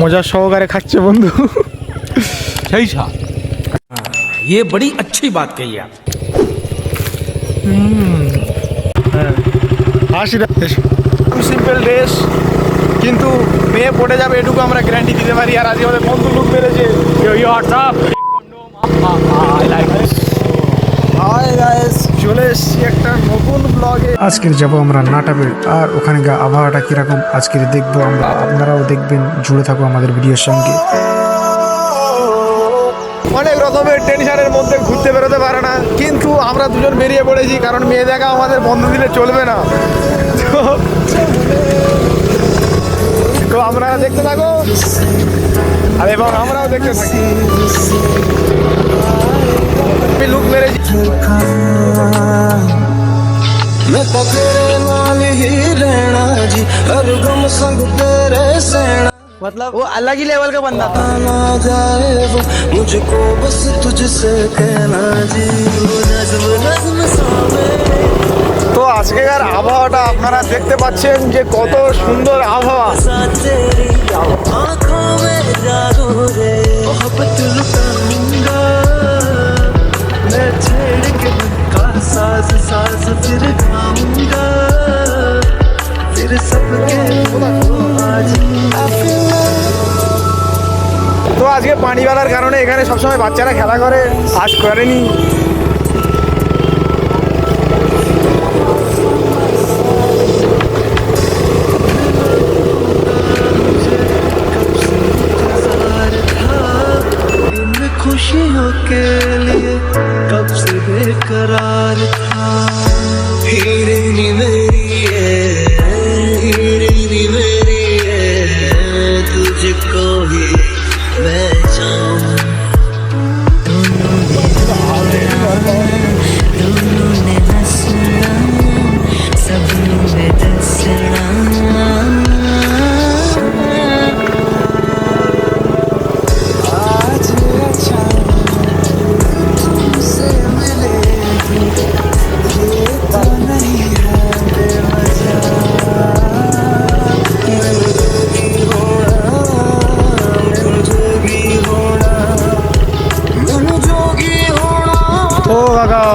মজা সহকারে খাচ্ছে বন্ধু। सही था, ये बड़ी अच्छी बात कही आप। সিম্পল ড্রেস, কিন্তু মেয়ে পড়ে যাবে এটুকু আমরা গ্যারান্টি দিতে পারি। আর আজকে আমাদের বন্ধু লুক মেরেছে। হাই গাইস, চলে এসেছি একটা নতুন ব্লগে। আজকের যাব আমরা নাটাবেল, আর ওখানে আবহাওয়াটা কিরকম আজকের দেখবো আমরা, আপনারাও দেখবেন। জুড়ে থাকো আমাদের ভিডিওর সঙ্গে। অনেক রকমের টেনশনের মধ্যে ঘুরতে বেরোতে পারে না, কিন্তু আমরা দুজন বেরিয়ে পড়েছি, কারণ মেয়ে দেখা আমাদের বন্ধ দিলে চলবে না। তো আমরা দেখতে থাকো, আর এবং আমরাও দেখতে থাকি। লুক মেরেছি। मैं तो तेरे नाल ही रहना जी, हर गम संग तेरे सहना। मतलब वो अलग ही लेवल का बंदा था। ना जाए वो मुझको बस तुझसे कहना जी, वो नज़्म नज़्म सावे। তো আজকের আবহাওয়াটা আপনারা দেখতে পাচ্ছেন যে কত সুন্দর আবহাওয়া। तेरी आँखों में जादू रे, मोहब्बत लुटाऊंगा मैं, छेड़ के मन का साज साज फिर गाऊंगा, फिर सबके आज তো আজকে পানিওয়ালার কারণে এখানে সবসময় বাচ্চারা খেলা করে, আজ করেনি। खुशियों के लिए कब से बेकरार था। हीरे नी मेरी है, हीरे नी मेरी है, तुझको ही मैं चाहूं। दोनों ने हंसना, सबनों ने दसना। ও কাকা,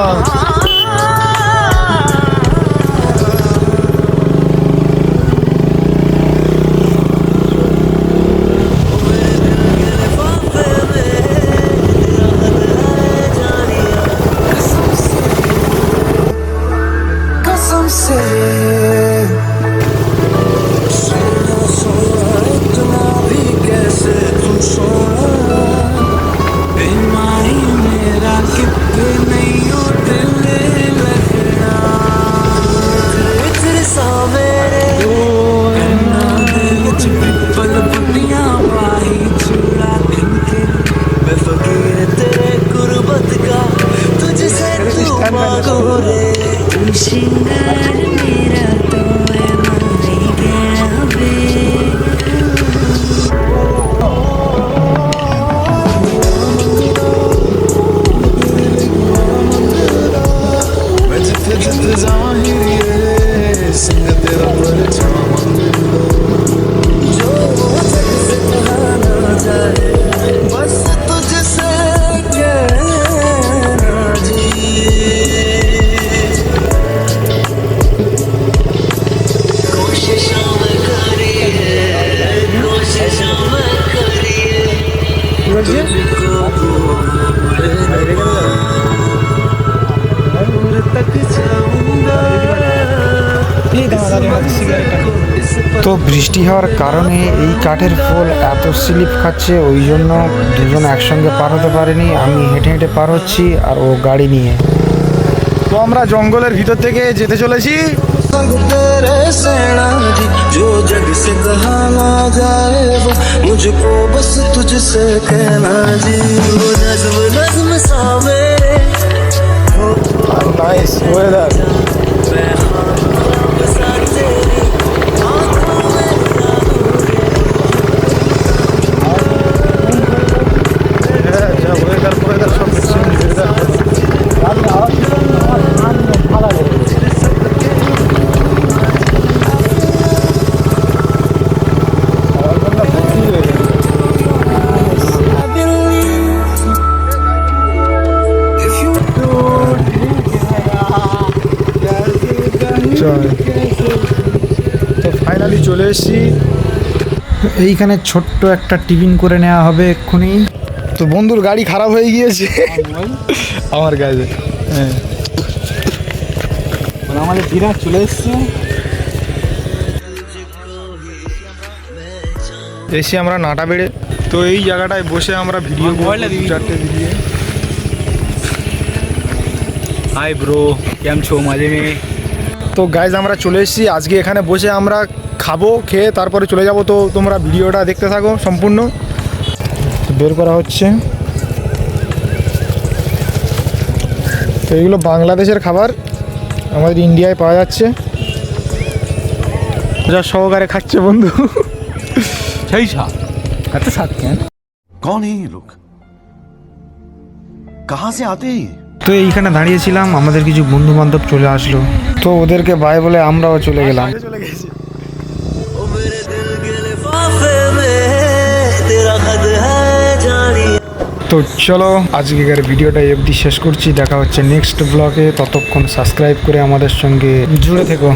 कसम से सोना सोना इतना भी कैसे खुश होना, बीमारी मेरा कितने नहीं हो दिल लगना, तेरे सावेरे करना दिल च पिपल पट्टियां पाई चूड़ा खनके, मैं फकीर तेरे गुरबत का तुझसे तू मांगो रे। श्रृंगार मेरा तो माई गया बे। मैं जिथे जिथे जाहिर है संग तेरा परछावा, जो जग से कहा ना जाए बस तुझसे कहना जी। कोशिशों में करी है, कोशिशों में करी है, तुझको भूलना दूर तक जाऊंगा। তো বৃষ্টি হওয়ার কারণে এই কাঠের পোল এত স্লিপ খাচ্ছে, ওই জন্য দুজন একসঙ্গে পার হতে পারেনি। আমি হেঁটে হেঁটে পার হচ্ছি আর ও গাড়ি নিয়ে। তো আমরা জঙ্গলের ভিতর থেকে যেতে চলেছি। संग तेरे सेना जी, जो जग से कहा ना जाए वो मुझको बस तुझसे कहना जी, वो नज़्म नज़्म सा मेरे নাইস ওয়েদার। मैं ख्वाब सा तेरी आँखों में जादू रे। ওয়েদার ওয়েদার সব ওয়েদার এসেছি। এইখানে ছোট্ট একটা টিফিন করে নেওয়া হবে এক্ষুনি। তো বন্ধুর গাড়ি খারাপ হয়ে গিয়েছে আমার কাছে। হ্যাঁ, আমাদের বিরাট চলে এসছে। এসে আমরা নাটা বেড়ে, তো এই জায়গাটায় বসে আমরা ভিডিও মোবাইলটা দিবি? 2-4টে ভিডিও। हाय ब्रो, কেম ছো মজে মে? তো গাইজ আমরা চলে এসেছি আজকে এখানে বসে আমরা খাবো, খেয়ে তারপরে চলে যাব। তো তোমরা ভিডিওটা দেখতে থাকো সম্পূর্ণ। তো বের করা হচ্ছে। তো এগুলো বাংলাদেশের খাবার, আমাদের ইন্ডিয়ায় পাওয়া যাচ্ছে। যা সহকারে খাচ্ছে বন্ধু। সেই সাথ এত সাথ কেন? कौन है ये लोग? कहाँ से आते हैं ये? তো এইখানে দাঁড়িয়েছিলাম, আমাদের কিছু বন্ধু বান্ধব চলে আসলো, তো ওদেরকে বাই বলে আমরাও চলে গেলাম। চলে গেছি। ओ मेरे दिल के लिफाफे में तेरा खत है जानी। তো চলো আজকের ভিডিওটা অবধি শেষ করছি, দেখা হচ্ছে নেক্সট ব্লগে। ততক্ষণ সাবস্ক্রাইব করে আমাদের সঙ্গে জুড়ে থেকো।